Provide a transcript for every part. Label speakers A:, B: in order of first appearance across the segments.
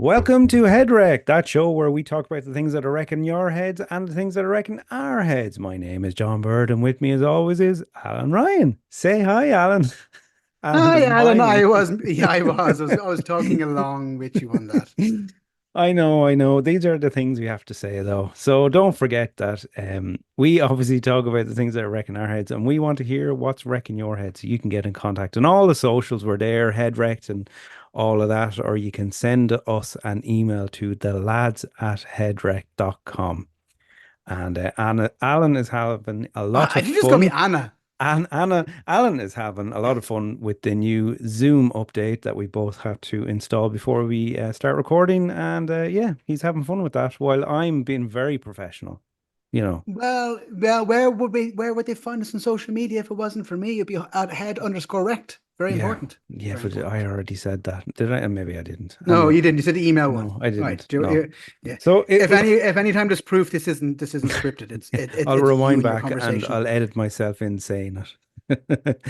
A: Welcome to Head Wreck, that show where we talk about the things that are wrecking your heads and the things that are wrecking our heads. My name is John Bird, and with me, as always, is Alan Ryan. Say hi, Alan. Alan
B: Hi,
A: doesn't
B: Alan.
A: buy me.
B: I was talking along with you on that.
A: I know, I know. These are the things we have to say, though. So don't forget that we obviously talk about the things that are wrecking our heads, and we want to hear what's wrecking your head. So you can get in contact. And all the socials were there, head wrecked and all of that, or you can send us an email to the lads at headwreck.com. And Alan is having a lot of
B: You just call me
A: fun.
B: Anna.
A: And Alan is having a lot of fun with the new Zoom update that we both had to install before we start recording. And yeah, he's having fun with that while I'm being very professional, you know.
B: Well, where would they find us on social media if it wasn't for me? It'd be at head_rect. Very
A: Yeah,
B: important.
A: yeah,
B: Very
A: but I
B: important.
A: already said that. Did I? Maybe I didn't.
B: No,
A: Anyway,
B: you didn't. You said the email one.
A: no, I
B: All right.
A: didn't. No.
B: Yeah.
A: So
B: If any time there's proof this isn't scripted.
A: I'll
B: It's you
A: rewind
B: and your
A: back and
B: conversation.
A: I'll edit myself in saying it.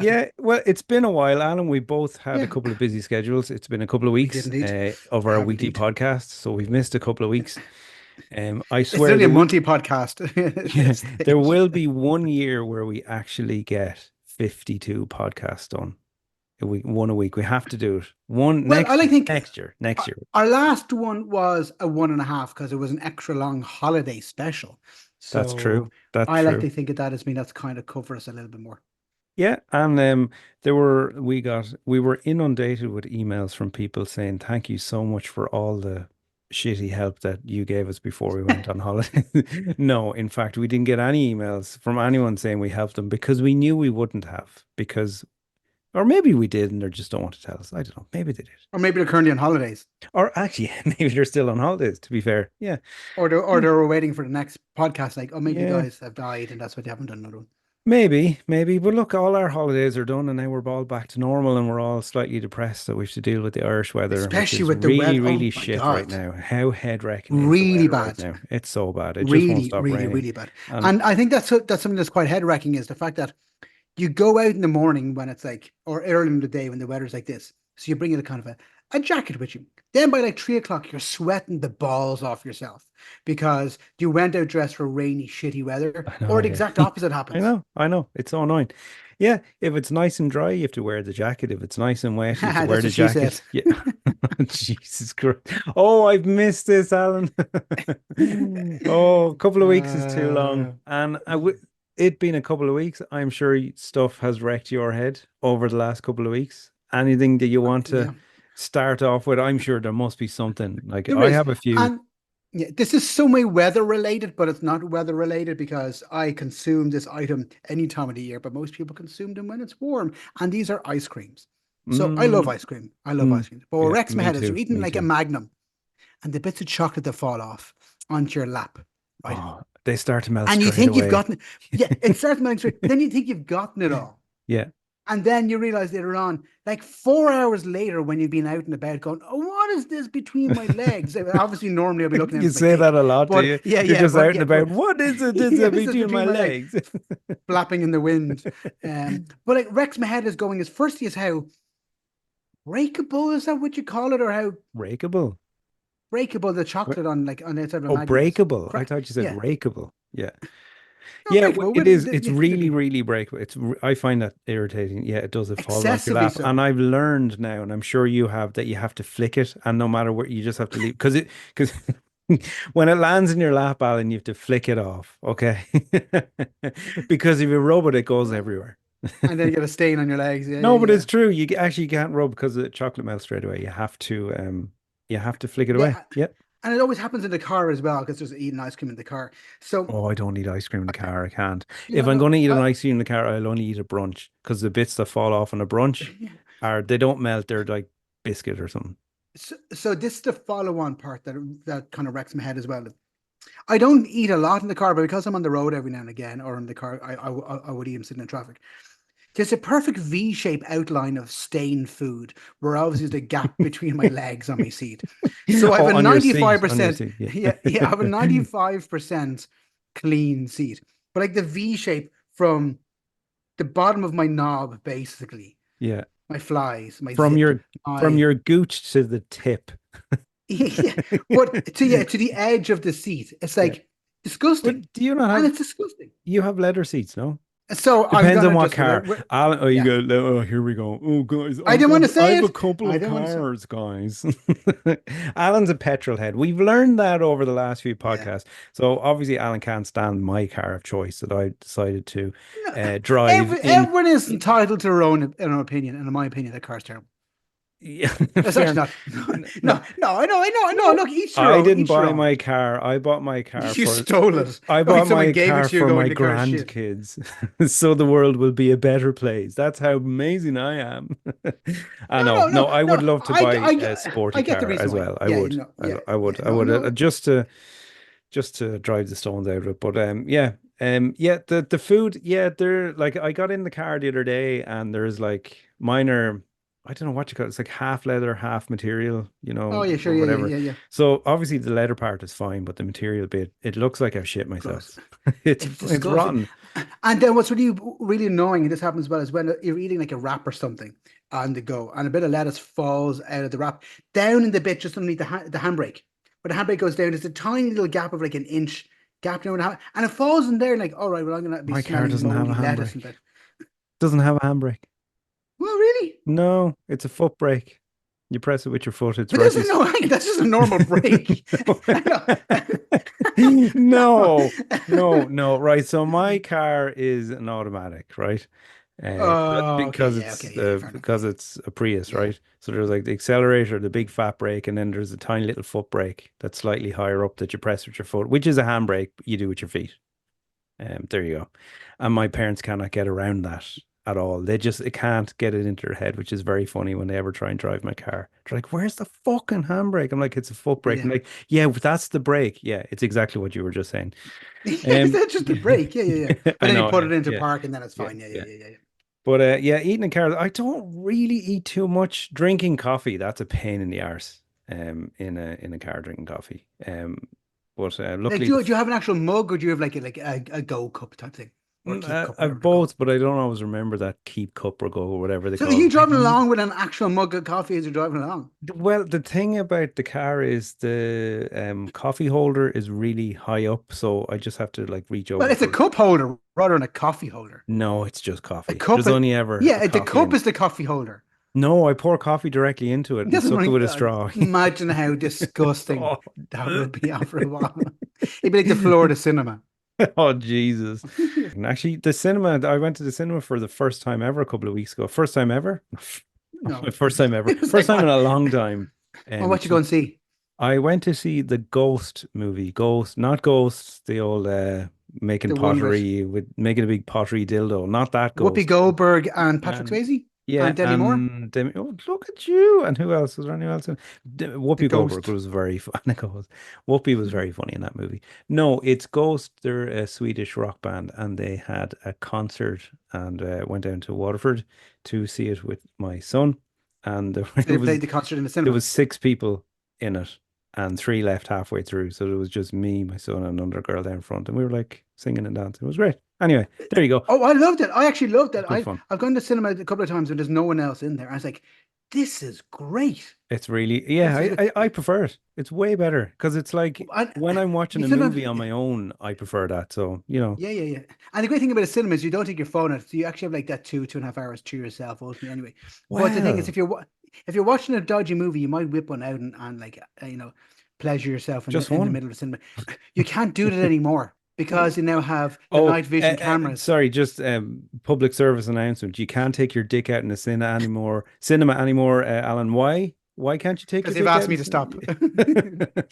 A: Yeah, well, it's been a while, Alan. We both had a
B: Yeah,
A: couple of busy schedules. It's been a couple of
B: we did
A: weeks
B: indeed.
A: of
B: We
A: our
B: have
A: weekly
B: indeed.
A: podcast, so we've missed a couple of weeks. I
B: It's
A: swear
B: only a
A: that
B: monthly podcast at
A: yeah,
B: this
A: there
B: stage.
A: will be one year where we actually get 52 podcasts done. One a week. We have to do it. One
B: Well, I like think
A: next year.
B: our last one was a 1.5 because it was an extra long holiday special.
A: That's true.
B: So
A: That's
B: I like
A: true.
B: to think of that as mean that's kind of cover us a little bit more.
A: Yeah, and we were inundated with emails from people saying thank you so much for all the shitty help that you gave us before we went on holiday. No, in fact, we didn't get any emails from anyone saying we helped them because we knew we wouldn't have because or maybe we did and they just don't want to tell us. I don't know. Maybe they did.
B: Or maybe they're currently on holidays,
A: Or actually, maybe they're still on holidays, to be fair. Yeah.
B: or they're waiting for the next podcast. Like, oh, maybe you
A: Yeah.
B: guys have died, and that's why they haven't done another one.
A: Maybe. But look, all our holidays are done and now we're all back to normal and we're all slightly depressed that we have to deal with the Irish weather, which
B: Especially
A: is
B: with the
A: really,
B: weather.
A: really
B: Oh my
A: shit right
B: God,
A: now. How head wrecking is the
B: really
A: weather right
B: bad,
A: now? It's so bad. It just won't
B: really,
A: stop
B: really,
A: raining.
B: really bad.
A: And
B: And I think that's something that's quite head wrecking is the fact that you go out in the morning when it's like, or early in the day when the weather's like this. So you bring in a kind of a jacket with you. Then by like 3 o'clock, you're sweating the balls off yourself because you went out dressed for rainy, shitty weather,
A: I
B: or
A: know,
B: the
A: yeah.
B: exact opposite happens.
A: I know. It's so annoying. Yeah, if it's nice and dry, you have to wear the jacket. If it's nice and wet, you have to wear
B: That's
A: the
B: what she said.
A: jacket. Yeah. Jesus Christ. Oh, I've missed this, Alan. Oh, a couple of weeks is too long.
B: Uh,
A: And it being a couple of weeks, I'm sure stuff has wrecked your head over the last couple of weeks. Anything that you want to
B: yeah,
A: start off with? I'm sure there must be something. Like
B: there
A: I
B: is.
A: have a few.
B: And yeah, this is so way weather related, but it's not weather related because I consume this item any time of the year, but most people consume them when it's warm. And these are ice creams. So I love
A: Mm,
B: ice cream. I love
A: mm.
B: ice cream. But what
A: Yeah,
B: wrecks my
A: me
B: head is
A: too.
B: you're eating
A: Me
B: like a
A: too.
B: magnum and the bits of chocolate that fall off onto your lap, right?
A: Oh, they start to melt
B: And you
A: straight
B: think you've
A: away.
B: gotten it. Yeah, it starts melting straight, but then you think you've gotten it all.
A: Yeah.
B: And then you realize later on, like 4 hours later, when you've been out and about going, oh, what is this between my legs? Obviously, normally I'll be looking
A: You
B: at my
A: say that
B: dick,
A: a lot, do
B: but
A: you?
B: yeah,
A: You're
B: yeah,
A: just
B: but
A: out and
B: yeah,
A: about.
B: but
A: What is it that's
B: yeah, this is
A: between my
B: between my legs,
A: legs?
B: flapping in the wind. But like Rex, my head is going as firstly is how breakable is that what you call it, or how
A: Rakeable.
B: breakable the
A: Wha-
B: chocolate on the outside of a
A: Oh,
B: magnum is.
A: breakable. I thought you said
B: Yeah,
A: rakeable. Yeah.
B: not
A: Yeah,
B: breakable,
A: it
B: but
A: is. It's
B: yeah, could
A: really,
B: be
A: really breakable. I find that irritating. Yeah, it does. It falls off your
B: excessively
A: lap. And
B: so.
A: I've learned now, and I'm sure you have, that you have to flick it. And no matter where, you just have to leave. Because when it lands in your lap, Alan, you have to flick it off. Okay. Because if you rub it, it goes everywhere.
B: And then you get a stain on your legs. Yeah, yeah,
A: No, but
B: yeah.
A: it's true. Actually can't rub because the chocolate melts straight away. You have to flick it away.
B: Yeah,
A: Yep.
B: and it always happens in the car as well because there's eating ice cream in the car. So
A: Oh, I don't eat ice cream in the car. I can't.
B: you
A: If
B: know,
A: I'm
B: no,
A: going to eat an ice cream in the car, I'll only eat a brunch because the bits that fall off on a brunch are they don't melt. They're like biscuit or something.
B: so this is the follow-on part that kind of wrecks my head as well. I don't eat a lot in the car, but because I'm on the road every now and again, or in the car, I would eat them sitting in traffic. There's a perfect V-shape outline of stained food where obviously there's a gap between my legs on my seat. So I have
A: Oh,
B: a
A: on your seat, on your
B: 95%,
A: seat. Yeah.
B: yeah, yeah, I have a 95% clean seat. But like the V shape from the bottom of my knob, basically,
A: Yeah.
B: my flies, my
A: from
B: zip,
A: your from
B: my
A: your gooch to the tip.
B: yeah. But to the edge of the seat, it's
A: Yeah.
B: like disgusting,
A: But do you not
B: and
A: have
B: it's disgusting.
A: you have leather seats, no?
B: So I'm
A: Depends on
B: gonna
A: what
B: just
A: car. Alan, oh, you
B: yeah.
A: go, oh, here we go. Oh, guys,
B: I didn't want to
A: I
B: say
A: have a
B: it.
A: couple
B: I
A: of
B: didn't want to say.
A: cars, guys. Alan's a petrol head. We've learned that over the last few
B: Yeah.
A: podcasts. So obviously, Alan can't stand my car of choice that I decided to
B: No,
A: drive in.
B: everyone is entitled to their own opinion, and in my opinion, that car's terrible.
A: Yeah,
B: It's
A: fair.
B: actually not.
A: No,
B: No. I know.
A: no,
B: Look, each their
A: I
B: own.
A: didn't
B: Each their
A: buy
B: own.
A: my car. I bought my car
B: You
A: for
B: stole it.
A: I
B: Like
A: bought
B: someone
A: my
B: gave it
A: car
B: to you,
A: for
B: going,
A: my
B: the car's shit.
A: grandkids, so the world will be a better place. That's how amazing I am. I know. No, I would
B: No.
A: love to buy a
B: I
A: sporty
B: get the
A: car
B: reason
A: as
B: why.
A: well. I
B: Yeah,
A: would.
B: no, yeah, yeah,
A: I
B: no,
A: would
B: no.
A: just to drive the stones out of it. But yeah. Yeah, the food, yeah, they're like I got in the car the other day and there's like minor I don't know what you call it. It's like half leather, half material,
B: Oh yeah, sure,
A: or
B: yeah,
A: whatever.
B: yeah.
A: So obviously the leather part is fine, but the material bit, it looks like I've shit
B: Gross.
A: myself. It's
B: It's
A: it's
B: disgusting.
A: rotten.
B: And then what's really annoying, and this happens as well, is when you're eating like a wrap or something on the go, and a bit of lettuce falls out of the wrap down in the bit just underneath the handbrake. Where the handbrake goes down, there's a tiny little gap of like an inch gap down, and it falls in there. Like, all right, well, I'm gonna be
A: My car
B: smelling
A: doesn't have a
B: moldy lettuce and
A: handbrake.
B: bit.
A: Doesn't have a handbrake.
B: Well, really?
A: No, it's a foot brake. You press it with your foot, it's
B: But
A: right.
B: this is no, that's just a normal brake. I know.
A: No, no. Right. So my car is an automatic, right?
B: Oh, okay,
A: Because
B: yeah, okay, yeah, fair enough, yeah,
A: because it's a Prius,
B: yeah,
A: right? So there's like the accelerator, the big fat brake, and then there's a tiny little foot brake that's slightly higher up that you press with your foot, which is a handbrake, but you do with your feet. There you go. And my parents cannot get around that at all. They can't get it into their head, which is very funny when they ever try and drive my car. They're like, "Where's the fucking handbrake?" I'm like, "It's a foot brake." I'm
B: yeah.
A: like, "Yeah, but that's the brake." Yeah, it's exactly what you were just saying.
B: Is
A: Um,
B: that just a brake? Yeah, yeah, yeah. But
A: I
B: then you
A: know.
B: put
A: Yeah,
B: it into
A: yeah,
B: park, and then it's
A: yeah,
B: fine. Yeah, yeah,
A: yeah.
B: yeah, yeah.
A: But yeah, eating a car. I don't really eat too much. Drinking coffee, that's a pain in the arse. In a car drinking coffee. But
B: Like,
A: luckily the
B: do you have an actual mug, or do you have like a go cup type thing, or a keep cup,
A: I've
B: whatever they're called?
A: both, but I don't always remember that keep cup or go or whatever they
B: So are
A: call
B: you
A: it.
B: driving along with an actual mug of coffee as you're driving along?
A: Well, the thing about the car is the coffee holder is really high up, so I just have to like reach
B: Well,
A: over
B: it's a
A: to.
B: cup holder rather than a coffee holder.
A: No, it's just
B: A
A: coffee.
B: cup,
A: There's only ever a
B: yeah, the
A: coffee
B: cup
A: in.
B: is the coffee holder.
A: No, I pour coffee directly into it
B: It
A: and
B: doesn't
A: suck it
B: really,
A: with a straw.
B: imagine how disgusting
A: Oh.
B: that would be after a while. It'd be like the floor of the cinema.
A: Oh, Jesus. And actually, the cinema, I went to the cinema for the first time ever a couple of weeks ago. First time ever?
B: No,
A: First time ever.
B: it was
A: First
B: like
A: time in
B: what?
A: a long time.
B: Well, what you go and see?
A: I went to see the Ghost movie. Ghost, not Ghost, the old making
B: The one with
A: pottery with making a big pottery dildo. Not that
B: Whoopi
A: Ghost.
B: Goldberg and Patrick
A: And
B: Swayze
A: yeah,
B: and Demi Moore.
A: and Demi, oh, look at you. And who else? Was there anyone else?
B: The
A: Whoopi Goldberg
B: Ghost.
A: was very funny. Whoopi was very funny in that movie. No, it's Ghost. They're a Swedish rock band, and they had a concert and went down to Waterford to see it with my son. And
B: So they played the concert in the
A: there
B: cinema.
A: was six people in it, and three left halfway through. So it was just me, my son, and another girl down front, and we were like singing and dancing. It was great. Anyway, there you go.
B: Oh, I loved it. I actually loved it.
A: Good fun.
B: I've gone to cinema a couple of times and there's no one else in there. I was like, this is great.
A: It's really, yeah,
B: This is great.
A: I prefer it. It's way better because it's like
B: And
A: when I'm watching
B: you
A: a
B: still don't,
A: movie on my own, I prefer that. So, you know,
B: yeah, yeah, yeah. And the great thing about a cinema is you don't take your phone out, so you actually have like that 2.5 hours to yourself ultimately anyway. But the thing is,
A: well,
B: if you're watching a dodgy movie, you might whip one out and like pleasure yourself
A: just
B: in the
A: one.
B: middle of the cinema. You can't do that anymore because you now have the
A: Oh,
B: night vision cameras.
A: sorry, just public service announcement. You can't take your dick out in the cinema anymore, Alan. Why? Why can't you take
B: Because
A: your
B: they've
A: dick out
B: asked
A: in
B: me to stop.
A: the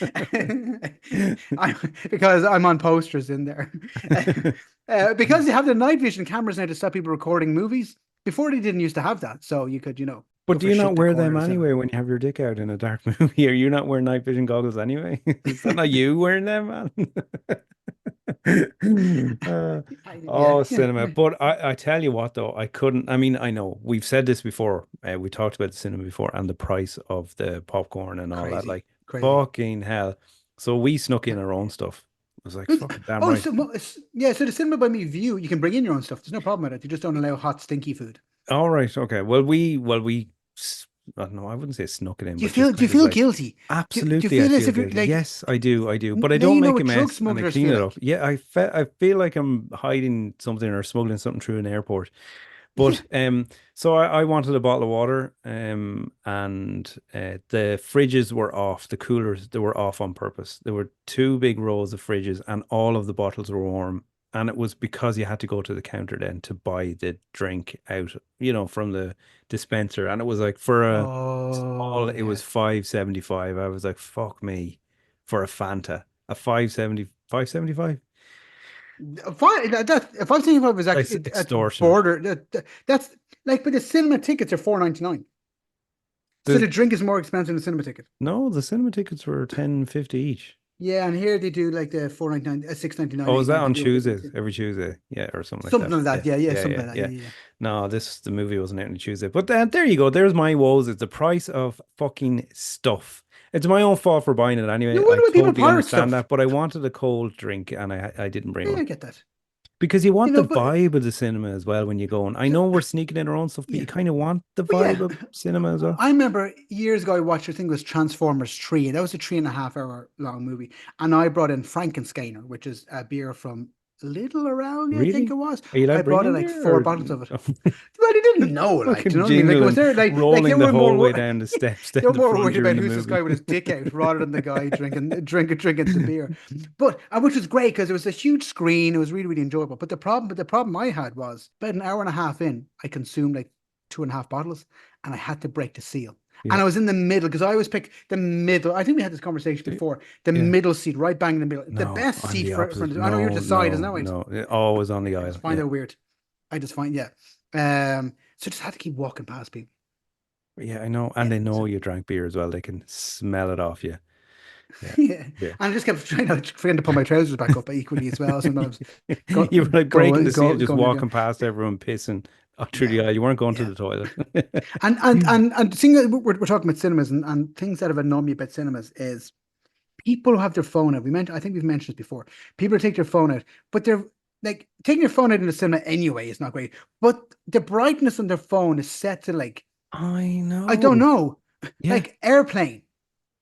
B: I, because I'm on posters in there. Because they have the night vision cameras now to stop people recording movies. Before they didn't used to have that, so you could,
A: But
B: go
A: do
B: for a
A: you
B: shit
A: not
B: in the
A: wear
B: corner
A: them
B: of the cinema.
A: anyway when you have your dick out in a dark movie? Are you not wearing night vision goggles anyway? Is that not you wearing them, man? Uh,
B: Yeah,
A: oh, cinema. But I tell you what, though, I couldn't. I mean, I know we've said this before. We talked about the cinema before and the price of the popcorn and all that.
B: crazy,
A: Like,
B: crazy.
A: fucking hell. So we snuck in our own stuff. I was like, fucking damn
B: Oh,
A: right.
B: so yeah, so the cinema by me view, you can bring in your own stuff. There's no problem with it. They just don't allow hot, stinky food.
A: All right. Okay. Well, I don't know. I wouldn't say snuck it in, but just
B: Do you
A: kind of
B: feel
A: like,
B: guilty? Do you
A: absolutely, I
B: feel as
A: feel
B: if you're
A: guilty.
B: like
A: Yes, I do. I do. But I
B: now
A: don't
B: you know
A: make a
B: what drug
A: mess and I
B: smugglers
A: clean
B: feel
A: it up.
B: like?
A: Yeah, I feel like I'm hiding something or smuggling something through an airport.
B: Yeah.
A: But so I wanted a bottle of water, and the fridges were off, the coolers they were off on purpose. There were two big rows of fridges, and all of the bottles were warm. And it was because you had to go to the counter then to buy the drink out, from the dispenser. And it was like for a
B: Oh
A: small, it was
B: yeah.
A: 5.75. I was like, fuck me, for a Fanta, a 5.75.
B: If I'm thinking if I was
A: That's
B: actually at
A: extortionate.
B: border, that's like, but the cinema tickets are 4.99. So
A: The
B: the drink is more expensive than the cinema ticket.
A: No, the cinema tickets were 10.50 each.
B: Yeah, and here they do like the 4.99, 6.99,
A: Oh, is that
B: 8.99. They
A: on
B: do it
A: Tuesdays? Every Tuesday, yeah, or something like
B: something
A: that.
B: like
A: Yeah,
B: that. Yeah, yeah,
A: yeah,
B: something
A: yeah,
B: like that.
A: yeah.
B: Yeah, yeah.
A: No, the movie wasn't out on Tuesday, but there you go. There's my woes. It's the price of fucking stuff. It's my own fault for buying it
B: You
A: anyway. I
B: wonder why people
A: totally
B: pirate
A: understand
B: stuff.
A: that, but I wanted a cold drink and I didn't bring
B: Yeah,
A: one
B: I get that.
A: because you
B: You
A: want the
B: know, but
A: vibe of the cinema as well when you go. And I
B: just
A: know we're sneaking in our own stuff, but
B: yeah,
A: you kind of want the
B: but
A: vibe
B: yeah.
A: of cinema as well.
B: I remember years ago I watched, I think it was Transformers 3. That was a 3.5 hour long movie. And I brought in Frankensteiner, which is a beer from Little Rowley, I think it
A: Really?
B: was.
A: Are you allowed
B: I
A: to bring
B: brought in
A: in
B: like
A: beer
B: four
A: or
B: bottles of it. Well, they didn't know, like, do you
A: fucking
B: know what I mean? Like it was
A: jingling,
B: there, like they
A: rolling the
B: were
A: whole way
B: more
A: down the steps
B: they
A: down
B: were
A: the
B: more
A: front
B: worried
A: during
B: about
A: the
B: who's this guy
A: movie?
B: with his dick out rather than the guy drinking the beer. But which was great because it was a huge screen. It was really, really enjoyable. But the problem I had was about an hour and a half in, I consumed like 2.5 bottles, and I had to break the seal. And
A: Yeah.
B: I was in the middle because I always pick the middle. I think we had this conversation
A: Do-
B: before. The
A: Yeah.
B: middle seat, right bang in the middle. The
A: No,
B: best
A: I'm
B: seat
A: the
B: for
A: opposite.
B: I know you're
A: No,
B: the side, isn't
A: no,
B: that right?
A: no. Always on the
B: I just
A: aisle.
B: find
A: Yeah.
B: that weird. I just find, yeah. So just had to keep walking past people.
A: Yeah, I know. And
B: Yeah.
A: they
B: So
A: know you drank beer as well. They can smell it off you. Yeah.
B: yeah.
A: Yeah.
B: And I just kept trying to forgetting to put my trousers back up equally as well. Sometimes
A: You were like breaking the seal, just
B: going again.
A: walking past everyone pissing through
B: Yeah.
A: the aisle. You weren't going to
B: Yeah.
A: the toilet.
B: And the thing that we're talking about cinemas and things that have annoyed me about cinemas is people who have their phone out. I think we've mentioned this before. People take their phone out, but they're like taking your phone out in the cinema anyway is not great. But the brightness on their phone is set to like,
A: I
B: I don't
A: know.
B: know,
A: Yeah.
B: like airplane.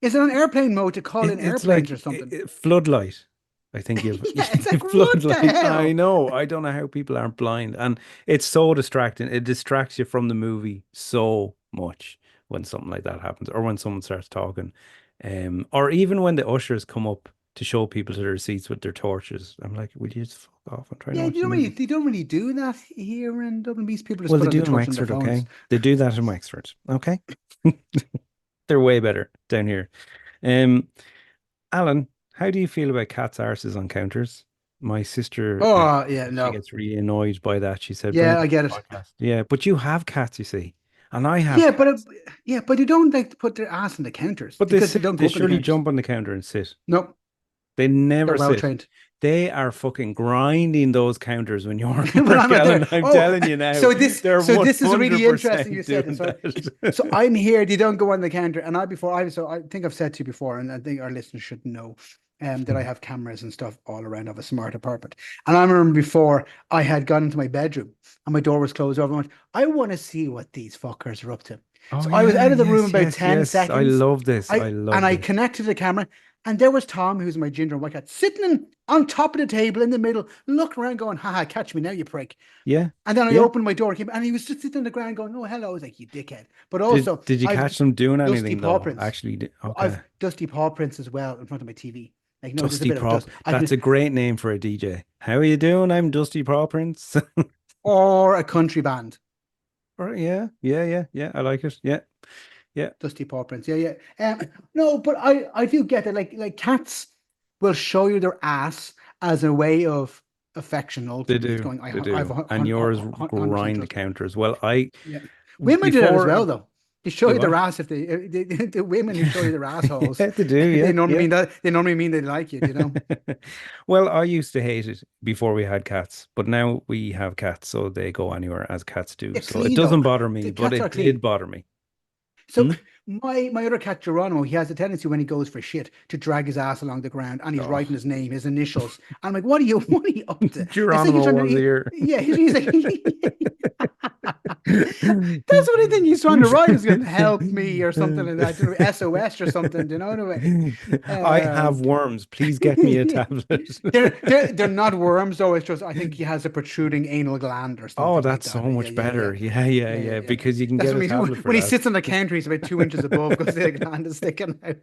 B: Is it on airplane mode to call in
A: It's
B: airplanes or
A: like
B: something?
A: floodlight. I think
B: Yeah, it's like what the
A: floodlight. I
B: hell?
A: know. I don't know how people aren't blind, and it's so distracting. It distracts you from the movie so much when something like that happens, or when someone starts talking, or even when the ushers come up to show people to their seats with their torches. I'm like, will you just fuck off? I'm trying to
B: Yeah,
A: watch the movie.
B: they don't really do that here in Dublin. These people just
A: Well, they
B: put on
A: do
B: the
A: in
B: torch on their
A: Wexford,
B: phones.
A: okay? They do that in Wexford, okay? They're way better down here. Um, Alan, how do you feel about cats' arses on counters? My sister,
B: Oh yeah,
A: she
B: no,
A: gets really annoyed by that. She said, "Bring
B: yeah,
A: it
B: I
A: on
B: get
A: the
B: it.
A: podcast." Yeah, but you have cats, you see, and I have
B: Yeah, but
A: cats.
B: yeah, but they don't like to put their ass on the counters
A: But they
B: because they
A: sit.
B: don't
A: They
B: go up on the
A: surely
B: counters.
A: jump on the counter and sit.
B: No,
A: They
B: they're
A: never
B: well
A: sit.
B: trained.
A: They are fucking grinding those counters when you're in
B: When I'm
A: work,
B: not there.
A: Alan. I'm
B: Oh,
A: telling you now,
B: so
A: they're
B: this is really interesting. You
A: 100%
B: said it.
A: doing
B: So
A: that.
B: I'm here. They don't go on the counter, and I think I've said to you before, and I think our listeners should know, that I have cameras and stuff all around. I have a smart apartment, and I remember before I had gone into my bedroom and my door was closed over. I went, I want to see what these fuckers are up to.
A: Oh
B: So I was
A: yeah,
B: out of the room
A: yes,
B: about
A: yes,
B: 10
A: yes. I
B: seconds.
A: love this. I
B: And
A: love
B: I
A: this.
B: connected the camera, and there was Tom, who's my ginger and white cat, sitting on top of the table in the middle, looking around, going, haha, catch me now, you prick.
A: Yeah,
B: And then I
A: yeah.
B: opened my door, and he was just sitting on the ground going, oh, hello. I was like, you dickhead. But
A: Did
B: also,
A: did you
B: I've
A: catch them doing
B: dusty
A: anything
B: paw
A: though?
B: prints.
A: Actually, okay.
B: I've dusty paw prints as well in front of my TV. Like, no, there's a
A: Dusty
B: bit of
A: Prop.
B: dust. I
A: That's
B: can,
A: a great name for a DJ. How are you doing? I'm Dusty Prop Prince.
B: or a country band,
A: Right, yeah, yeah, yeah, yeah. I like it. Yeah, yeah.
B: dusty paw prints. Yeah, yeah. No, but I do get it. Like cats will show you their ass as a way of affection.
A: They
B: Ultimately, it's
A: do.
B: going.
A: They
B: I've
A: do. And yours
B: 100%
A: grind the
B: trust.
A: counters. Well, I
B: Yeah, women do that as
A: before
B: well, though. They show
A: they
B: you their
A: what?
B: ass if the women who show you their assholes.
A: Yeah, they do.
B: They
A: Yeah,
B: normally
A: yeah.
B: mean that they normally mean they like you. You know.
A: Well, I used to hate it before we had cats, but now we have cats, so they go anywhere as cats do.
B: They're
A: So it
B: clean though.
A: doesn't bother me,
B: The
A: but
B: cats are
A: it did
B: clean.
A: bother me.
B: So
A: Hmm?
B: my other cat Geronimo, he has a tendency when he goes for shit to drag his ass along the ground and he's writing
A: Oh,
B: his name, his initials. And I'm like, what are you up to? It's like he's
A: Geronimo
B: trying to
A: was here.
B: yeah, he's like That's what I think he's trying to write, is going to help me or something like that. I don't know, SOS or something. Do you know what I mean?
A: I have
B: Um,
A: worms. Please get me a tablet.
B: they're not worms though. It's just I think he has a protruding anal gland or
A: Oh,
B: something like
A: that's
B: that.
A: so
B: Yeah,
A: much
B: yeah, yeah,
A: better. Yeah, yeah,
B: yeah, yeah,
A: yeah.
B: yeah.
A: Because you can
B: That's
A: get
B: what
A: a
B: I mean.
A: tablet for
B: When he
A: that.
B: sits on the counter, he's about 2 inches above because the gland is sticking out.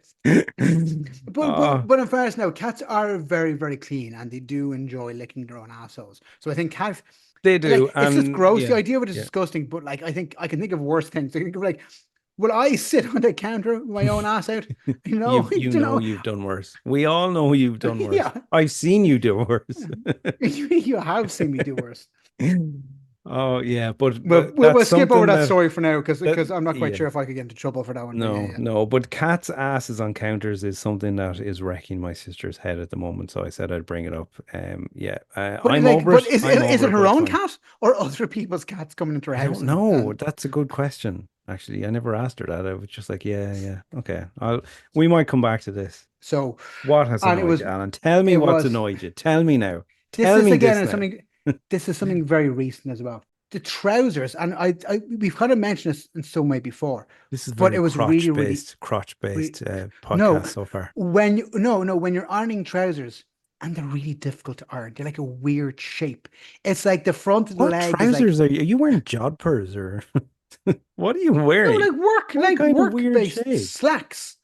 B: But
A: Oh,
B: but in fairness, now cats are very very clean and they do enjoy licking their own assholes. So I think cats,
A: they do.
B: like, it's just
A: And
B: gross. The
A: yeah,
B: idea of it is
A: yeah.
B: disgusting. But like I think I can think of worse things. I think of like, will I sit on the counter with my own ass out? You know,
A: You
B: you
A: know
B: know,
A: you've done worse. We all know you've done worse.
B: yeah.
A: I've seen you do worse.
B: You have seen me do worse.
A: Oh yeah,
B: Well,
A: but
B: we'll
A: that's
B: skip over
A: something
B: that
A: that
B: story for now because
A: that
B: I'm not quite
A: yeah.
B: sure if I could get into trouble for that one. But yeah,
A: No,
B: yeah.
A: no, but cats' asses on counters is something that is wrecking my sister's head at the moment. So I said I'd bring it up. Yeah,
B: But
A: I'm
B: like,
A: over
B: but
A: it.
B: is
A: I'm
B: is
A: over
B: it
A: it, but
B: her
A: it's
B: own
A: fine.
B: cat or other people's cats coming into her
A: I
B: house?
A: don't know. That's a good question. Actually, I never asked her that. I was just like, yeah, yeah, okay. We might come back to this.
B: So,
A: What has
B: and
A: annoyed you, Alan? Tell me
B: it
A: what's
B: was
A: annoyed you. Tell me now.
B: this
A: Tell
B: is
A: me
B: again
A: this
B: is
A: now.
B: something. This is something very recent as well. The trousers, and we've kind of mentioned this in some way before,
A: This is
B: but
A: very
B: it was really, really,
A: crotch
B: really
A: based podcast
B: no.
A: so far.
B: When you're ironing trousers and they're really difficult to iron, they're like a weird shape. It's like the front of the
A: What
B: leg is like,
A: trousers are you? Are you wearing jodhpurs or what are you
B: no,
A: wearing? What
B: like
A: kind of
B: work
A: weird
B: based
A: shape?
B: slacks.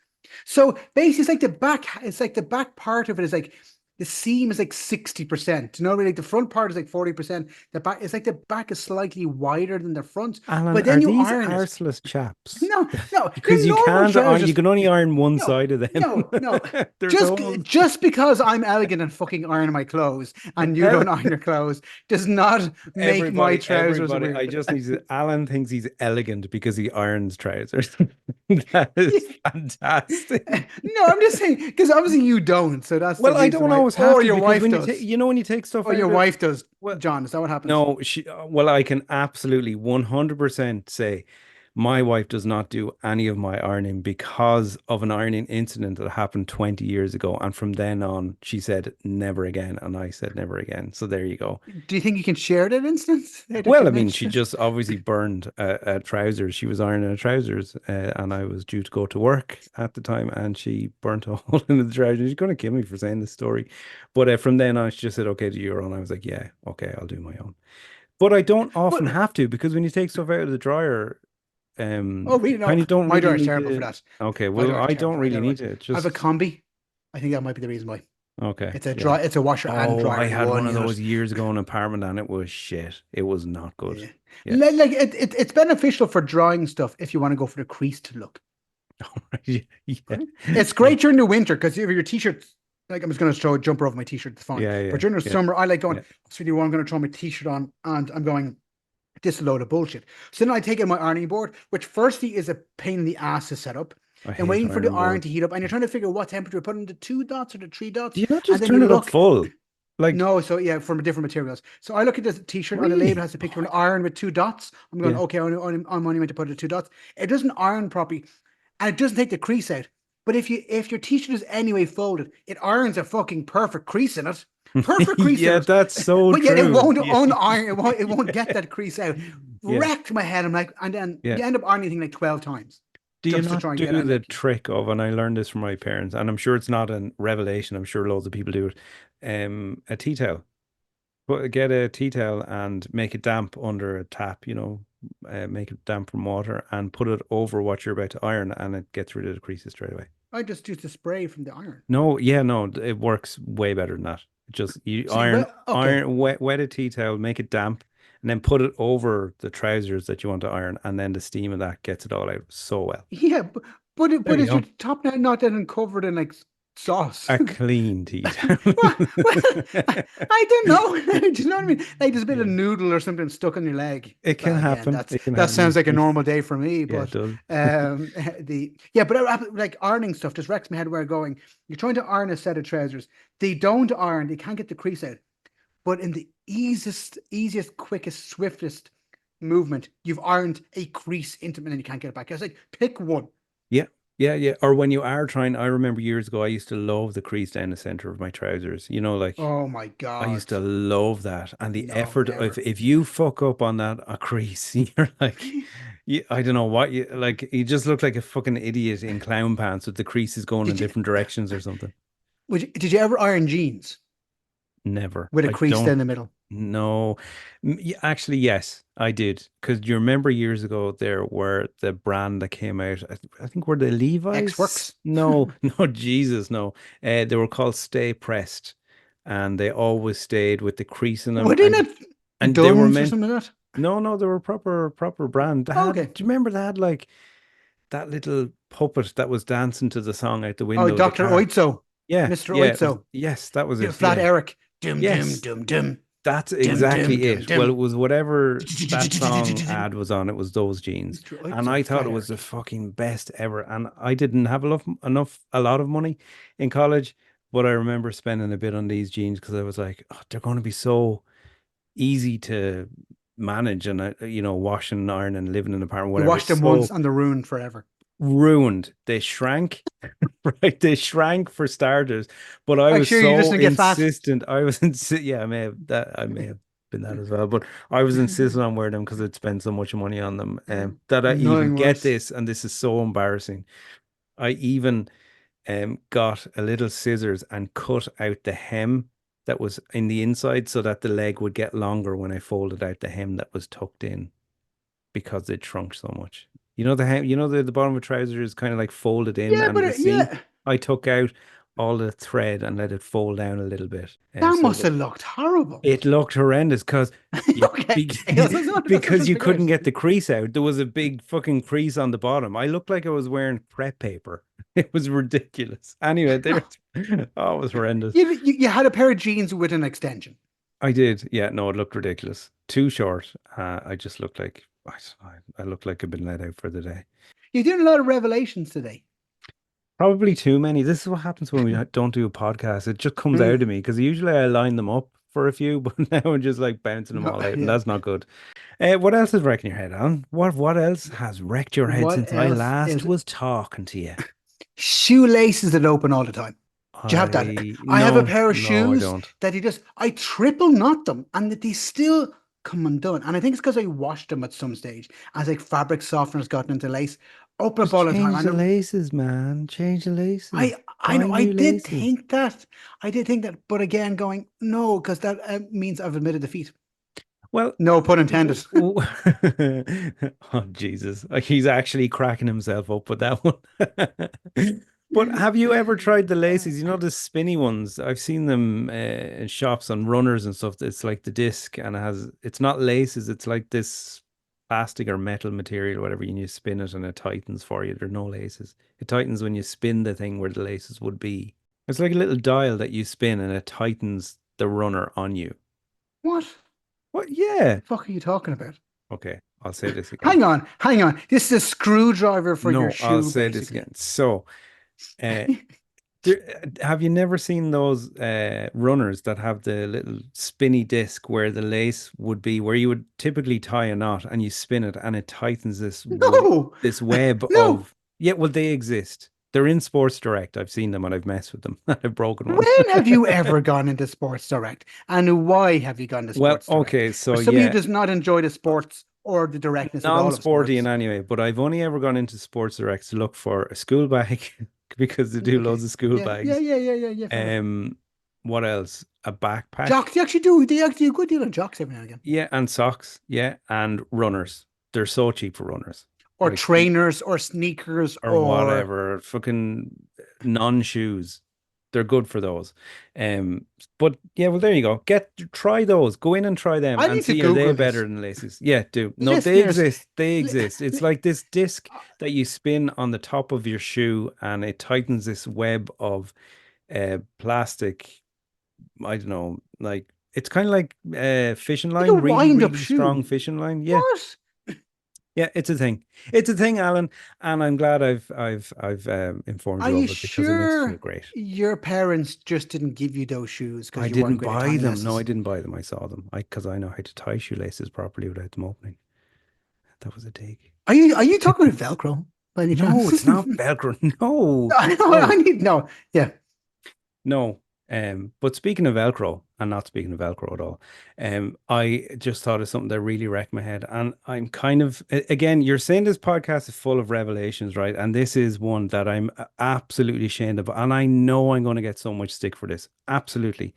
B: So basically, it's like the back. It's like the back part of it is like the seam is like 60%. You know, really, like the front part is like 40%. The back, it's like the back is slightly wider than the front.
A: Alan,
B: But
A: are
B: then you
A: these
B: iron it.
A: arseless chaps?
B: No, no,
A: Because
B: they're
A: you
B: normal
A: can't iron, you
B: trousers.
A: can only iron one
B: No,
A: side of them.
B: no.
A: They're
B: Just
A: told.
B: just because I'm elegant and fucking iron my clothes and you don't iron your clothes does not make my trousers
A: Everybody, I
B: weird.
A: just need to. Alan thinks he's elegant because he irons trousers. That is fantastic.
B: No, I'm just saying because obviously you don't, so that's the
A: Well, I
B: reason
A: don't
B: why.
A: always have
B: Or
A: to
B: your
A: because
B: wife
A: when you take,
B: does.
A: you know, when you take stuff
B: Or your
A: out of,
B: wife does,
A: well,
B: John. Is that what happens?
A: no, well, I can absolutely 100% say my wife does not do any of my ironing because of an ironing incident that happened 20 years ago. And from then on, she said never again. And I said never again. So there you go.
B: Do you think you can share that instance? That
A: Well,
B: you
A: I mean, she
B: mentioned.
A: just obviously burned a trousers. She was ironing a trousers, and I was due to go to work at the time, and she burnt a hole in the trousers. She's going to kill me for saying this story. But from then on, she just said, okay, do your own. I was like, yeah, okay, I'll do my own. But I don't often
B: But
A: have to because when you take stuff out of the dryer,
B: oh, really?
A: you kind
B: No,
A: of don't
B: my
A: really
B: door is
A: need
B: terrible for
A: to.
B: that.
A: Okay,
B: My
A: well,
B: door is
A: I
B: terrible
A: don't
B: for that. I
A: really
B: don't know.
A: need to.
B: I have a
A: Just
B: combi. I think that might be the reason why.
A: okay,
B: It's a
A: yeah.
B: dry. It's a washer and
A: Oh, I
B: dryer in
A: had
B: one
A: one of
B: unit.
A: those years ago in an apartment, and it was shit. It was not good.
B: Yeah.
A: Yeah.
B: Like it's beneficial for drying stuff if you want to go for the creased look.
A: Yeah, yeah,
B: Right? It's
A: yeah,
B: great during the winter because if your t-shirt, like I'm just going to throw a jumper over my t-shirt, it's fine.
A: yeah,
B: But
A: yeah,
B: during the
A: yeah,
B: summer, I like going,
A: yeah.
B: what's really what I'm going to throw my t-shirt on and I'm going, this is a load of bullshit. So then I take in my ironing board, which firstly is a pain in the ass to set up.
A: I
B: Then
A: hate
B: waiting for the
A: iron
B: iron to
A: boards.
B: heat up, and you're trying to figure what temperature to put in the 2 dots or the 3 dots,
A: Do you not
B: and
A: just
B: then you
A: turn it up
B: look.
A: full? Like,
B: No, so yeah, from different materials. So I look at this t-shirt on the label,
A: really?
B: has a picture of an iron with 2 dots. I'm going,
A: Yeah.
B: okay, I'm only meant to put the 2 dots. It doesn't iron properly, and it doesn't take the crease out. But if your t-shirt is anyway folded, it irons a fucking perfect crease in it. Perfect crease in
A: Yeah,
B: it.
A: that's so
B: But yet it
A: true.
B: won't
A: Yeah.
B: uniron, it won't get that crease out.
A: Yeah.
B: Wrecked my head. I'm like, and then
A: Yeah.
B: you end up ironing thing like 12 times
A: Do you
B: just to
A: not
B: try and get
A: do
B: it.
A: the
B: Like,
A: trick of, and I learned this from my parents, and I'm sure it's not a revelation, I'm sure loads of people do it, a tea towel. Get a tea towel and make it damp under a tap, make it damp from water and put it over what you're about to iron and it gets rid of the creases straight away.
B: I just use the spray from the iron.
A: No, yeah, no, it works way better than that. Just you
B: See, well, okay.
A: wet a tea towel, make it damp, and then put it over the trousers that you want to iron, and then the steam of that gets it all out so well.
B: Yeah,
A: There
B: but
A: you
B: is your
A: go.
B: top not then covered in like sauce?
A: A clean tea towel.
B: Well, I don't know. Do you know what I mean? Like there's a bit of
A: Yeah,
B: noodle or something stuck on your leg.
A: it can
B: Well, again,
A: happen. It can
B: that
A: happen.
B: sounds like a normal day for me.
A: Yeah, it
B: But
A: does.
B: the yeah, but like ironing stuff just wrecks my head. Where going, you're trying to iron a set of trousers. They don't iron. They can't get the crease out. But in the easiest, quickest, swiftest movement, you've ironed a crease into it and then you can't get it back. It's like pick one.
A: Yeah. Yeah, yeah. Or when you are trying, I remember years ago, I used to love the crease down the center of my trousers. Like
B: Oh my
A: I used
B: God.
A: to love that. And the
B: No,
A: effort, if
B: never.
A: if you fuck up on that a crease, you're like, I don't know what you like. You just look like a fucking idiot in clown pants with the creases going in
B: Did you
A: different directions or something.
B: did you ever iron jeans
A: Never.
B: with a
A: I
B: crease
A: don't
B: down the middle?
A: know. Actually, yes, I did. Because you remember years ago there were the brand that came out. I think were the
B: X
A: Levi's.
B: works.
A: No, no, Jesus, no. They were called Stay Pressed, and they always stayed with the crease in them,
B: Were they not
A: and they were
B: Duns or
A: meant.
B: something like that?
A: No, no, they were proper brand. They
B: Oh,
A: had.
B: okay.
A: Do you remember they had like that little puppet that was dancing to the song out the
B: Oh,
A: window of the
B: Dr.
A: car?
B: Oitzo.
A: Yeah,
B: Mr.
A: yeah, it was.
B: Oitzo.
A: Yes, that was it.
B: Flat
A: Yeah.
B: Eric. Dum dum
A: Yes,
B: dum dum.
A: that's
B: Dum dum
A: exactly
B: dum
A: it. Well,
B: dum.
A: it was whatever that song ad was on, it was those jeans.
B: Mr.
A: And
B: Oitzo,
A: I thought
B: Flat
A: it was the
B: Eric.
A: fucking best ever. And I didn't have a lot of money in college, but I remember spending a bit on these jeans because I was like, oh, they're going to be so easy to manage and, wash and iron and living in an apartment,
B: You
A: whatever.
B: washed them once
A: So
B: and they're ruined forever.
A: ruined. They shrank, right? They shrank for starters, but I
B: I'm
A: was
B: sure you just
A: so
B: didn't get fat.
A: insistent. Yeah, I may have been that as well, but I was insistent on wearing them because I'd spent so much money on them. That I even
B: Nothing
A: get
B: worse.
A: this, and this is so embarrassing. I even got a little scissors and cut out the hem that was in the inside so that the leg would get longer when I folded out the hem that was tucked in because it shrunk so much. The bottom of a trouser is kind of like folded in
B: Yeah,
A: and
B: but
A: the seam.
B: yeah,
A: I took out all the thread and let it fold down a little bit.
B: that
A: So
B: must
A: that
B: have looked horrible.
A: it looked horrendous because you
B: Okay,
A: be,
B: that's what I
A: because
B: just
A: you
B: figured
A: couldn't
B: out.
A: get the crease out. There was a big fucking crease on the bottom. I looked like I was wearing prep paper. It was ridiculous. Anyway, there.
B: No,
A: Oh, it was horrendous.
B: you had a pair of jeans with an extension.
A: I did. Yeah, no, it looked ridiculous. Too short. I just looked like I looked like I'd been let out for the day.
B: You're doing a lot of revelations today.
A: Probably too many. This is what happens when we don't do a podcast. It just comes out of me because usually I line them up for a few, but now I'm just like bouncing them
B: No,
A: all out, and
B: yeah.
A: that's not good. What else is wrecking your head on? What else has wrecked your head
B: What
A: since I
B: else
A: last
B: is
A: was talking to you?
B: shoelaces that open all the time? Do you have that?
A: I
B: I have a
A: no,
B: pair of
A: no, I
B: shoes
A: don't.
B: that I triple knot them and that they still come undone. And I think it's because I washed them at some stage as like fabric softener's gotten into lace. Open up
A: Just
B: all the time.
A: change the
B: And
A: laces, man. Change the laces.
B: I know
A: Buy
B: I
A: new
B: did
A: laces.
B: think that. I did think that, but again, going no, because that means I've admitted defeat.
A: Well,
B: No pun intended.
A: oh Jesus, he's actually cracking himself up with that one. But have you ever tried the laces? You know the spinny ones. I've seen them in shops on runners and stuff. It's like the disc, and it's not laces. It's like this plastic or metal material, whatever. And you spin it, and it tightens for you. There are no laces. It tightens when you spin the thing where the laces would be. It's like a little dial that you spin, and it tightens the runner on you.
B: What
A: What? Yeah.
B: the fuck are you talking about?
A: Okay, I'll say this again.
B: Hang on, hang on. This is a screwdriver for your
A: No, I'll
B: shoe,
A: say this
B: basically.
A: again. So, uh, have you never seen those runners that have the little spinny disc where the lace would be, where you would typically tie a knot and you spin it and it tightens
B: No,
A: this web
B: no.
A: of, yeah, well, they exist. They're in Sports Direct. I've seen them and I've messed with them. I've broken one.
B: When have you ever gone into Sports Direct? And why have you gone to
A: Well,
B: Sports Direct?
A: okay,
B: For
A: so
B: some of you
A: yeah,
B: does not enjoy the sports or the directness at all of
A: non-sporty in
B: sports.
A: any way, but I've only ever gone into Sports Direct to look for a school bag because they do
B: Okay.
A: loads of school
B: Yeah, yeah,
A: bags.
B: yeah, yeah, yeah, yeah. Fair enough.
A: Um, what else? A backpack.
B: Jocks, they actually do. They actually do a good deal on jocks every now and again.
A: Yeah, and socks. Yeah, and runners. They're so cheap for runners.
B: Or
A: Like
B: trainers or sneakers
A: or
B: or
A: whatever, fucking non-shoes. They're good for those. Um, but yeah, well, there you go. Try those. Go in and try them
B: I
A: and
B: need to
A: see are they
B: Google
A: better
B: this.
A: than laces. Yeah, do. No, they
B: Listeners,
A: exist. They
B: li-
A: exist. It's
B: li-
A: like this disc that you spin on the top of your shoe and it tightens this web of plastic. I don't know, like it's kind of like fishing
B: like a
A: line, really,
B: wind-up
A: really strong
B: shoe.
A: fishing line. Yeah,
B: What?
A: yeah, it's a thing. It's a thing, Alan, and I'm glad I've informed
B: Are
A: you
B: you
A: of it because it makes me feel
B: sure
A: great.
B: your parents just didn't give you those shoes
A: I
B: because you weren't
A: didn't
B: great at
A: buy
B: tying
A: them. No, I
B: laces?
A: didn't buy them. I saw them. Because I know how to tie shoelaces properly without them opening. That was a dig.
B: Are you talking about Velcro? by any
A: No,
B: chance?
A: it's not Velcro. No,
B: I know, I
A: no.
B: need no. Yeah.
A: No. But speaking of Velcro, and not speaking of Velcro at all, I just thought of something that really wrecked my head. And I'm kind of, again, you're saying this podcast is full of revelations, right? And this is one that I'm absolutely ashamed of. And I know I'm going to get so much stick for this. Absolutely.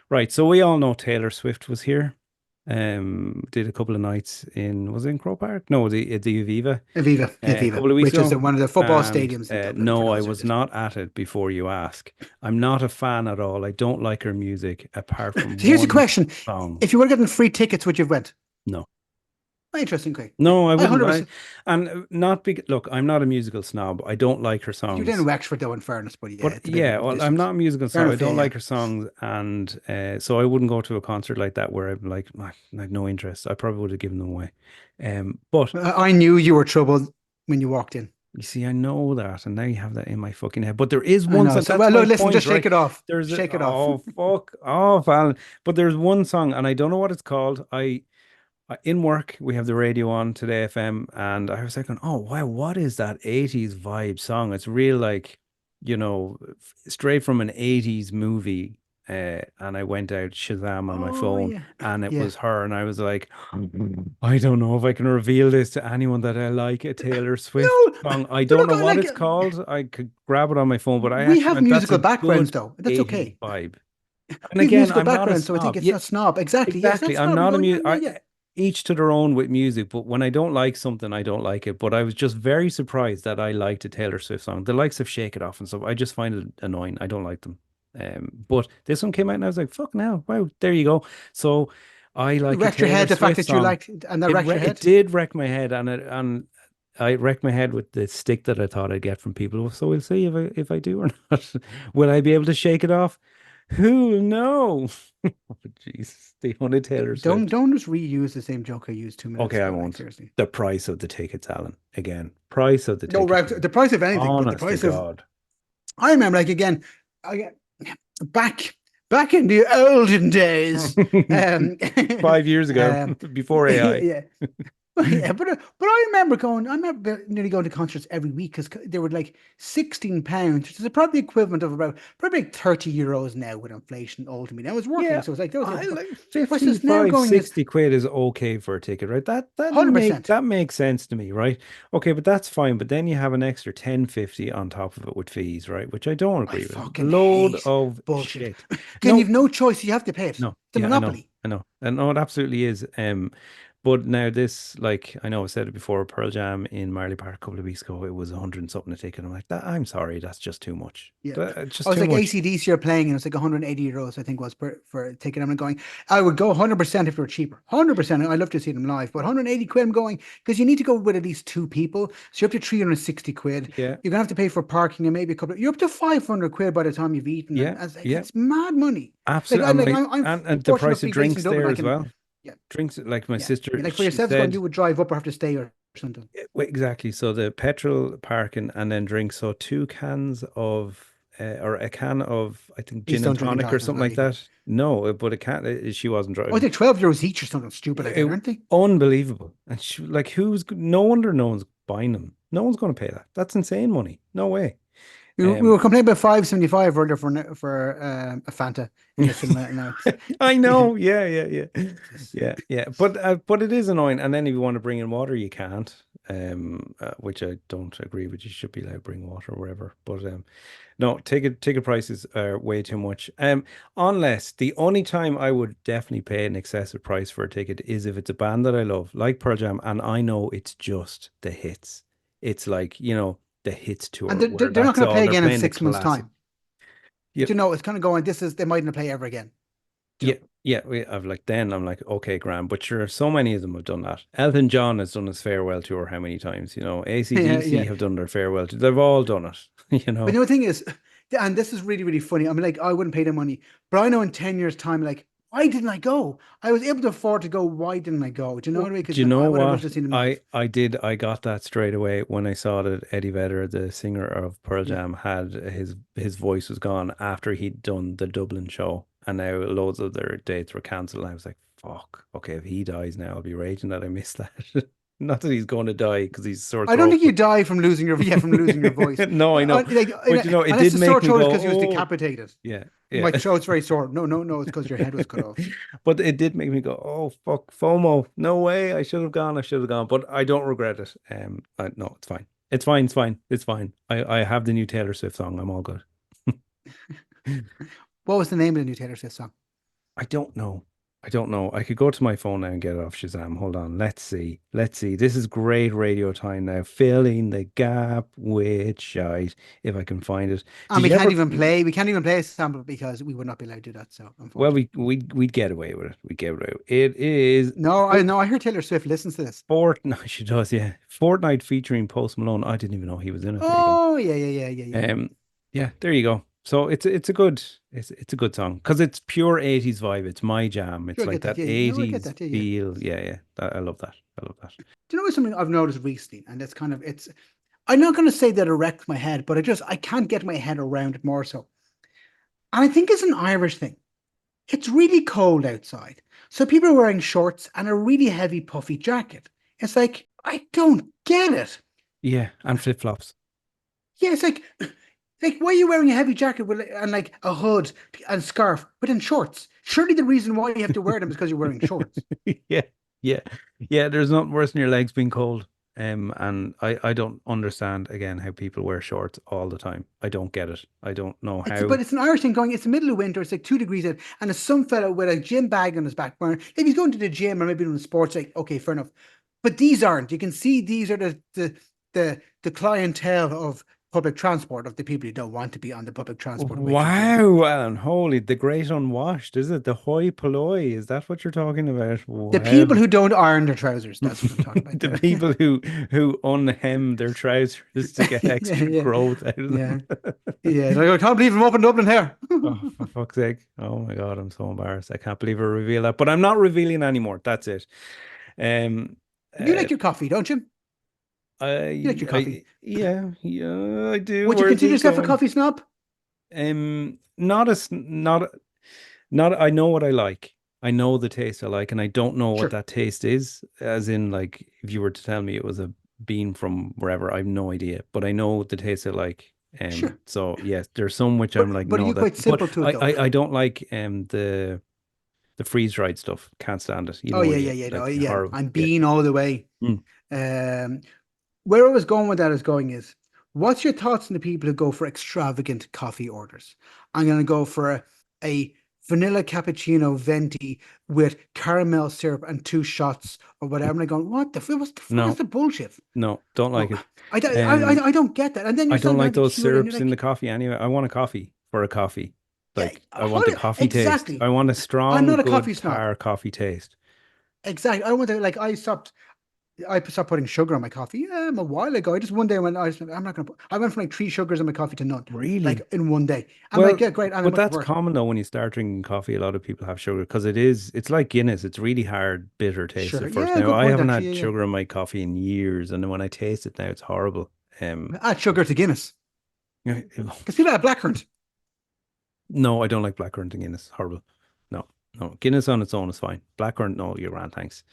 A: Right. So we all know Taylor Swift was here. Did a couple of nights in, was it in Crow Park? No, the Aviva,
B: Aviva,
A: a
B: Aviva,
A: couple of weeks
B: which is
A: ago.
B: one of the football
A: And
B: stadiums in Dublin, for
A: no, I
B: those who
A: was
B: didn't.
A: not at it before you ask. I'm not a fan at all. I don't like her music apart
B: So
A: from
B: here's a
A: one
B: question:
A: song.
B: if you were getting free tickets, would you have went?
A: No.
B: Oh, interesting, okay. Yeah,
A: No, I
B: I
A: wouldn't.
B: 100%.
A: And not be, look, I'm not a musical snob. I don't like her
B: You're down in
A: songs.
B: Wexford, though, in fairness, but yeah,
A: But
B: it's a bit of
A: yeah,
B: a
A: well, I'm
B: distance.
A: not a musical
B: Fair
A: snob. I
B: enough, yeah,
A: don't
B: yeah.
A: like her songs, and so I wouldn't go to a concert like that where I'm like, I had no interest. I probably would have given them away. But
B: I knew you were troubled when you walked in.
A: you see, I know that, and now you have that in my fucking head. But there is
B: I
A: one
B: know.
A: song.
B: So,
A: That's
B: well,
A: my
B: look, listen,
A: point,
B: just shake
A: right?
B: it off.
A: There's a
B: Shake it off.
A: oh fuck off, Alan. But there's one song, and I don't know what it's called. In work we have the radio on today FM, and I was like, oh wow, what is that 80s vibe song? It's real like, straight from an 80s movie. And I went out Shazam on my
B: Oh,
A: phone,
B: yeah.
A: and it
B: Yeah.
A: was her, and I was like, I don't know if I can reveal this to anyone that I like a Taylor Swift
B: No,
A: song. I
B: but
A: don't
B: look,
A: know
B: I
A: what
B: like
A: it's called. I could grab it on my phone, but I
B: we
A: actually
B: have
A: went, that's
B: musical
A: a
B: backgrounds,
A: good
B: though. That's
A: 80s
B: okay.
A: vibe. And
B: We have
A: again,
B: musical
A: I'm not a
B: backgrounds, so I think
A: snob.
B: it's
A: Yeah,
B: not snob. Exactly. Yes,
A: exactly.
B: that's
A: I'm
B: snob. You're
A: not a
B: going, yeah,
A: mu
B: yeah, yeah.
A: each to their own with music, but when I don't like something, I don't like it. But I was just very surprised that I liked a Taylor Swift song. The likes of Shake It Off and stuff, I just find it annoying. I don't like them. But this one came out and I was like, fuck now. Wow, there you go. So I like a
B: Wrecked your
A: Taylor
B: head, the fact
A: Swift
B: that you
A: song.
B: liked, and that wrecked your
A: It
B: head.
A: did wreck my head, and I wrecked my head with the stick that I thought I'd get from people. So we'll see if I do or not. Will I be able to shake it off? Who will know? Oh, Jesus, the only Taylor Swift.
B: Don't just reuse the same joke I used 2 minutes
A: Okay, I
B: ago. Like,
A: won't.
B: seriously.
A: The price of the tickets, Alan. Again, price of the
B: No,
A: tickets.
B: right. The price of anything, but the
A: Honest to
B: price of
A: God.
B: I remember, like, again, I back back in the olden days. Um,
A: 5 years ago, before AI.
B: yeah, yeah, but I remember going. I remember nearly going to concerts every week because they were like £16, which is probably equivalent of about probably like €30 now with inflation. Ultimately, now it's working,
A: Yeah,
B: so it's like those days.
A: I
B: But
A: like
B: versus now
A: 55,
B: going is
A: 60 quid is okay for a ticket, right?
B: £100.
A: That makes sense to me, right? Okay, but that's fine. But then you have an extra 10.50 on top of it with fees, right? Which I don't
B: I
A: agree with.
B: fucking
A: Load
B: hate
A: of
B: bullshit.
A: shit.
B: Again,
A: No,
B: you've no choice. You have to pay it.
A: no,
B: It's a
A: yeah, I know,
B: monopoly.
A: I know, I know it absolutely is. But now this, like, I know I said it before, Pearl Jam in Marley Park a couple of weeks ago, it was 100 and something a ticket. I'm like, that, I'm sorry, that's just too much.
B: Yeah.
A: It's
B: I
A: just
B: was
A: too
B: like
A: much.
B: ACDC are playing and it's like €180, I think was for a ticket. I'm going, I would go 100% if they were cheaper. 100%. I love to see them live, but 180 quid I'm going because you need to go with at least two people. So you're up to 360 quid.
A: Yeah,
B: You're gonna have to pay for parking and maybe a couple you're up to 500 quid by the time you've eaten. And
A: yeah,
B: I was like,
A: yeah,
B: it's mad money. Like
A: absolutely.
B: I
A: I'm
B: like
A: like,
B: I'm
A: and the
B: fortunate
A: price
B: enough to
A: of
B: be based in
A: drinks
B: Dublin.
A: there
B: I
A: as
B: can
A: well.
B: yeah,
A: Drinks, like my
B: yeah. Yeah.
A: sister,
B: Like for
A: she
B: yourselves going, you
A: said,
B: would drive up or have to stay or something.
A: well, exactly. So the petrol, parking, and then drinks. So two cans of, or a can of, I think,
B: Please
A: gin and
B: don't drink and
A: tonic or
B: drive, it's
A: something
B: not
A: like
B: legal.
A: that. No, but a can, she wasn't
B: Oh,
A: driving.
B: they're €12 each or something stupid like that, aren't they?
A: Unbelievable. And she, like, no wonder no one's buying them. No one's going to pay that. That's insane money. No way.
B: We
A: Um,
B: were complaining about 5.75 earlier for a Fanta in a cinema, and now it's
A: I
B: yeah,
A: know. Yeah, yeah, yeah.
B: Jesus.
A: Yeah, yeah. But it is annoying. And then if you want to bring in water, you can't. Which I don't agree with. You should be allowed to bring water wherever. But no, ticket prices are way too much. Unless the only time I would definitely pay an excessive price for a ticket is if it's a band that I love, like Pearl Jam, and I know it's just the hits. It's like, the hits
B: And
A: tour where
B: they're not
A: that's
B: going to
A: all
B: play
A: they're
B: again in
A: playing, the
B: 6 months'
A: classic.
B: time.
A: Yep.
B: It's kind of going. This is they mightn't play ever again. Do you
A: Yeah,
B: know?
A: yeah. I'm like, okay, grand. But sure, so many of them have done that. Elton John has done his farewell tour how many times?
B: Yeah,
A: AC/DC
B: yeah.
A: have done their farewell tour. They've all done it,
B: But the thing is, and this is really, really funny. I mean, like, I wouldn't pay the money, but I know in 10 years' time, like, why didn't I go? I was able to afford to go. Why didn't I go? Do you know what I mean?
A: Do
B: Because
A: you
B: I
A: know
B: would have loved
A: what?
B: to see them
A: I
B: live.
A: I did. I got that straight away when I saw that Eddie Vedder, the singer of Pearl
B: Yeah.
A: Jam, had his voice was gone after he'd done the Dublin show, and now loads of their dates were cancelled. And I was like, "Fuck! Okay, if he dies now, I'll be raging that I missed that." Not that he's going to die because he's sore
B: I don't
A: throat,
B: think you
A: but
B: die from losing your from losing your voice.
A: no, I know.
B: Like,
A: But you know, it
B: unless
A: did
B: the sore
A: make me
B: throat is
A: go,
B: because he was
A: oh,
B: decapitated.
A: yeah,
B: My
A: yeah.
B: throat's very sore. No, no, no, it's because your head was cut off.
A: But it did make me go, oh, fuck, FOMO. No way. I should have gone. I should have gone. But I don't regret it. No, it's fine. It's fine. It's fine. It's fine. I have the new Taylor Swift song. I'm all good.
B: What was the name of the new Taylor Swift song?
A: I don't know. I don't know. I could go to my phone now and get it off Shazam. Hold on. Let's see. Let's see. This is great radio time now. Filling the gap with shite. If I can find it.
B: And
A: Did you ever?
B: we can't even play a sample because we would not be allowed to do that. So
A: Well,
B: unfortunately.
A: we'd get away with it. We get away with it. It is
B: No, I know. I hear Taylor Swift listens to this.
A: Fortnite. She does, yeah. Fortnite featuring Post Malone. I didn't even know he was in it. There you go.
B: Oh yeah, yeah, yeah, yeah, yeah.
A: Um, yeah, there you go. So it's a good song because it's pure 80s vibe. It's my jam. It's
B: Sure, I
A: like
B: get that.
A: that
B: Yeah, yeah. No, I get
A: 80s
B: that. Yeah, yeah.
A: feel. Yeah, yeah. I love that. I love that.
B: Do you know something I've noticed recently? And it's kind of it's. I'm not going to say that it wrecked my head, but I can't get my head around it more so. And I think it's an Irish thing. It's really cold outside. So people are wearing shorts and a really heavy puffy jacket. It's like, I don't get it.
A: Yeah, and flip-flops.
B: Yeah, it's like why are you wearing a heavy jacket with and like a hood and scarf, but in shorts? Surely the reason why you have to wear them is because you're wearing shorts.
A: Yeah, yeah, yeah. There's nothing worse than your legs being cold. And I don't understand again how people wear shorts all the time. I don't get it. I don't know
B: It's
A: how.
B: but it's an Irish thing going. It's the middle of winter. It's like 2 degrees out, and there's some fellow with a gym bag on his back burner. If he's going to the gym or maybe doing sports, like okay, fair enough. But these aren't. You can see these are the clientele of public transport of the people who don't want to be on the public transport way to gym.
A: Wow, Alan, holy, the great unwashed, is it? The hoi polloi, is that what you're talking about?
B: The
A: Wow.
B: people who don't iron their trousers. That's what I'm talking about
A: The
B: there.
A: people who unhem their trousers to get
B: Yeah,
A: extra
B: yeah,
A: growth out of
B: yeah,
A: them.
B: yeah. Like, I can't believe I'm up in Dublin here.
A: Oh, for fuck's sake. Oh my God, I'm so embarrassed. I can't believe I reveal that, but I'm not revealing anymore. That's it. Um,
B: You
A: uh,
B: like your coffee, don't you? You like your coffee.
A: yeah, yeah, I do.
B: Would you
A: Where's
B: consider
A: this
B: yourself a
A: going?
B: coffee snob?
A: Not as not. I know what I like. I know the taste I like, and I don't know what
B: Sure,
A: that taste is. As in, like, if you were to tell me it was a bean from wherever, I have no idea. But I know the taste I like.
B: sure.
A: So yes, there's some which I'm like,
B: But are
A: no,
B: you
A: that.
B: quite
A: But
B: simple to it
A: I
B: though?
A: I, I don't like the freeze dried stuff. Can't stand it. You
B: Oh
A: know
B: yeah,
A: when
B: yeah,
A: you
B: yeah, no,
A: like
B: yeah.
A: horrible.
B: I'm
A: Yeah.
B: bean all the way.
A: Mm.
B: Um, where I was going with that is going is, what's your thoughts on the people who go for extravagant coffee orders? I'm going to go for a vanilla cappuccino venti with caramel syrup and 2 shots or whatever. And I'm going, what the what's the fuck is
A: No,
B: the bullshit?
A: no, don't
B: Oh,
A: like it.
B: I
A: Um,
B: don't get that. And then
A: I
B: you're
A: don't
B: sitting
A: like
B: down to
A: those
B: queue it, and you're
A: syrups in the
B: like,
A: coffee anyway. I want a coffee for a coffee.
B: yeah,
A: Like I want the coffee taste. I
B: exactly.
A: want a
B: I'm
A: strong,
B: not a coffee
A: good
B: snob.
A: tar coffee taste.
B: Exactly. I want to like I stopped putting sugar on my coffee a while ago. I just one day when I was like, I'm not gonna put, I went from like 3 sugars in my coffee to none, like
A: Really?
B: in one day. I'm like,
A: Well,
B: yeah, great, and I
A: but
B: much
A: that's
B: prefer it.
A: common though when you start drinking coffee. A lot of people have sugar because it's like Guinness. It's really hard, bitter taste
B: Sure.
A: at first.
B: Yeah,
A: Now
B: good
A: I
B: point
A: haven't
B: actually.
A: had
B: Yeah,
A: sugar in my coffee in years, and then when I taste it now, it's horrible.
B: yeah. Add sugar to Guinness because people have blackcurrant.
A: No, I don't like blackcurrant in Guinness. Horrible. No, no. Guinness on its own is fine. Blackcurrant, no, you're grand, thanks.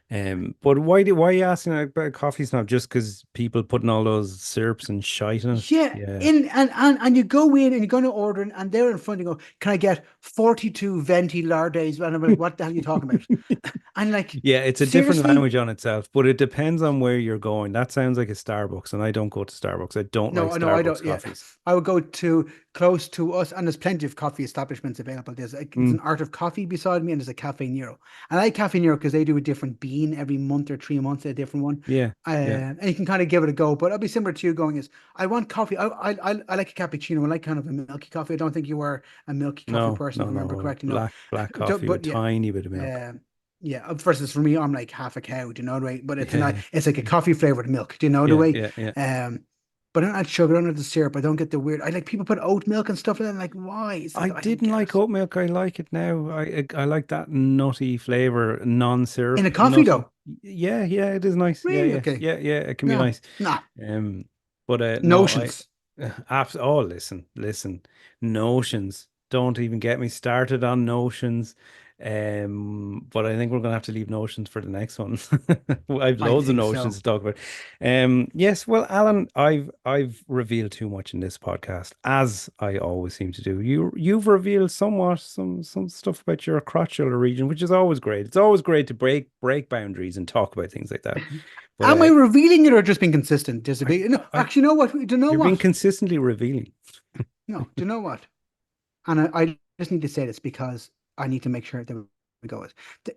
A: But why are you asking about coffee snob? Just because people putting all those syrups and shite in it?
B: Yeah,
A: Yeah.
B: in and you go in and you're going to order and they're in front. You go, can I get 42 venti lardes? And I'm like, what the hell are you talking about? And like,
A: Yeah, it's a different
B: seriously,
A: language on itself, but it depends on where you're going. That sounds like a Starbucks, and I don't go to Starbucks. I don't like
B: no, I
A: Starbucks
B: don't. Yeah,
A: coffees.
B: I would go to close to us, and there's plenty of coffee establishments available. There's
A: Mm,
B: an Art of Coffee beside me, and there's a Cafe Nero. And I like Cafe Nero because they do a different bean every month or 3 months, a different one,
A: yeah, yeah.
B: and you can kind of give it a go. But I'll be similar to you going is I want coffee. I like a cappuccino. I like kind of a milky coffee. I don't think you were a milky coffee
A: No,
B: person, if
A: no,
B: I remember
A: no.
B: correctly. No,
A: Black coffee with
B: but yeah,
A: tiny bit of milk.
B: um, yeah. Versus for me, I'm like half a cow. Do you know the way? But
A: Yeah,
B: it's like a coffee flavored milk. Do you know the
A: yeah,
B: way?
A: yeah, yeah.
B: Um, but I don't add sugar, I don't add the syrup. I don't get the weird. I like people put oat milk and stuff like that. I'm like, why? It's
A: I
B: like I don't
A: didn't
B: get
A: like
B: it.
A: oat milk. I like it now. I like that nutty flavor,
B: In
A: non-syrup,
B: a coffee
A: nothing.
B: though,
A: Yeah, yeah, it is nice. Yeah,
B: really?
A: yeah,
B: Okay,
A: yeah, yeah. It can be
B: no,
A: nice.
B: nah.
A: Um, but no, I
B: Notions.
A: abs. Oh, listen, listen. Notions. Don't even get me started on notions. But I think we're gonna have to leave notions for the next one. I've
B: I
A: loads of
B: think
A: notions
B: so.
A: to talk about. Yes, well, Alan, I've revealed too much in this podcast, as I always seem to do. You've revealed somewhat some stuff about your crotchular region, which is always great. It's always great to break boundaries and talk about things like that. But
B: Am I revealing it or just being consistent? Just a
A: I,
B: bit. No,
A: I,
B: actually, you know what? Do you know
A: you're being
B: what?
A: consistently revealing.
B: No, do you know what? And I just need to say this because I need to make sure that we go with.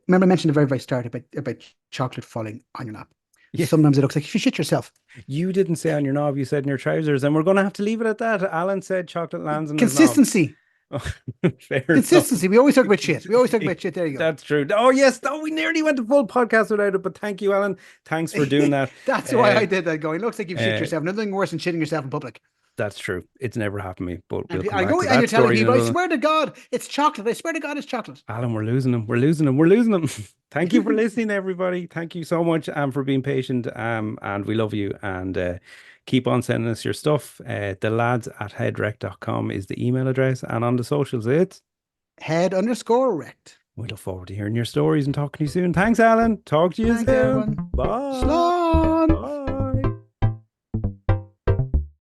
B: Remember, I mentioned at the very, very start about chocolate falling on your lap.
A: Yeah,
B: Sometimes it looks like you shit yourself.
A: you didn't say on your knob, you said in your trousers, and we're gonna have to leave it at that. Alan said chocolate lands in his knob.
B: Consistency.
A: Oh, fair enough.
B: Consistency. We always talk about shit. We always talk about shit. There you
A: That's true. Oh yes, oh, we nearly went a full podcast without it, but thank you, Alan. Thanks for doing
B: go.
A: that.
B: That's why
A: Uh,
B: I did that. Going, looks like you've shit
A: uh,
B: yourself. Nothing worse than shitting yourself in public.
A: that's true. It's never happened to me, but we'll
B: And
A: come
B: I
A: back
B: go,
A: to
B: and
A: that
B: you're telling
A: story in
B: people, I
A: another.
B: swear to God, it's chocolate. I swear to God, it's chocolate.
A: Alan, we're losing them. We're losing them. We're losing them. Thank you for listening, everybody. Thank you so much, for being patient. And we love you. And keep on sending us your stuff. The lads at headrec.com is the email address, and on the socials, it's.
B: Head_rect.
A: We look forward to hearing your stories and talking to you soon. Thanks, Alan. Talk to you
B: Thanks,
A: soon.
B: everyone.
A: Bye.
B: Slán.